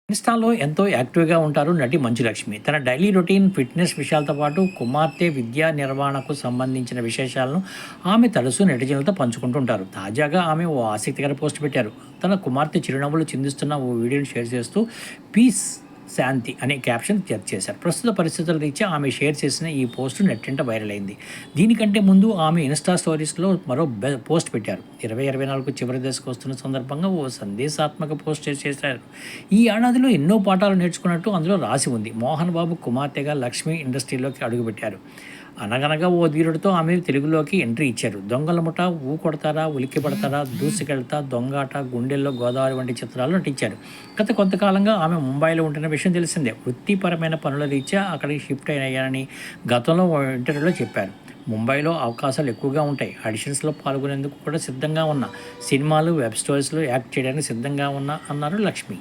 ఇన్‌స్టాలో ఎంతో యాక్టివ్‌గా ఉంటారు నటి మంచులక్ష్మి. తన డైలీ రొటీన్, ఫిట్‌నెస్ విషయాలతో పాటు కుమార్తె విద్యా నిర్వహణకు సంబంధించిన విశేషాలను ఆమె తరచూ నెటిజన్లతో పంచుకుంటూ ఉంటారు. తాజాగా ఆమె ఓ ఆసక్తికర పోస్ట్ పెట్టారు. తన కుమార్తె చిరునవ్వులు చిందిస్తున్న ఓ వీడియోని షేర్ చేస్తూ పీస్ శాంతి అనే క్యాప్షన్ జత చేశారు. ప్రస్తుత పరిస్థితుల రీత్యా ఆమె షేర్ చేసిన ఈ పోస్ట్ నెట్టింట వైరల్ అయింది. దీనికంటే ముందు ఆమె ఇన్‌స్టా స్టోరీస్‌లో మరో పోస్ట్ పెట్టారు. 2024 చివరి దశకు వస్తున్న సందర్భంగా ఓ సందేశాత్మక పోస్ట్ చేశారు. ఈ ఏడాదిలో ఎన్నో పాఠాలు నేర్చుకున్నట్టు అందులో రాసి ఉంది. మోహన్ బాబు కుమార్తెగా లక్ష్మి ఇండస్ట్రీలోకి అడుగుపెట్టారు. అనగనగా ఓ ధీరుడితో ఆమె తెలుగులోకి ఎంట్రీ ఇచ్చారు. దొంగల ముఠ, ఊ కొడతారా, ఉలిక్కి పడతారా, దూసుకెళ్తా, దొంగాట, గుండెల్లో గోదావరి వంటి చిత్రాలు నటించారు. గత కొంతకాలంగా ఆమె ముంబైలో ఉంటున్న విషయం తెలిసిందే. వృత్తిపరమైన పనుల రీత్యా అక్కడికి షిఫ్ట్ అయ్యారని గతంలో ఓ ఇంటర్వ్యూలో చెప్పారు. ముంబైలో అవకాశాలు ఎక్కువగా ఉంటాయి. ఆడిషన్స్లో పాల్గొనేందుకు కూడా సిద్ధంగా ఉన్నా, సినిమాలు, వెబ్ స్టోరీస్లో యాక్ట్ చేయడానికి సిద్ధంగా ఉన్నా అన్నారు లక్ష్మి.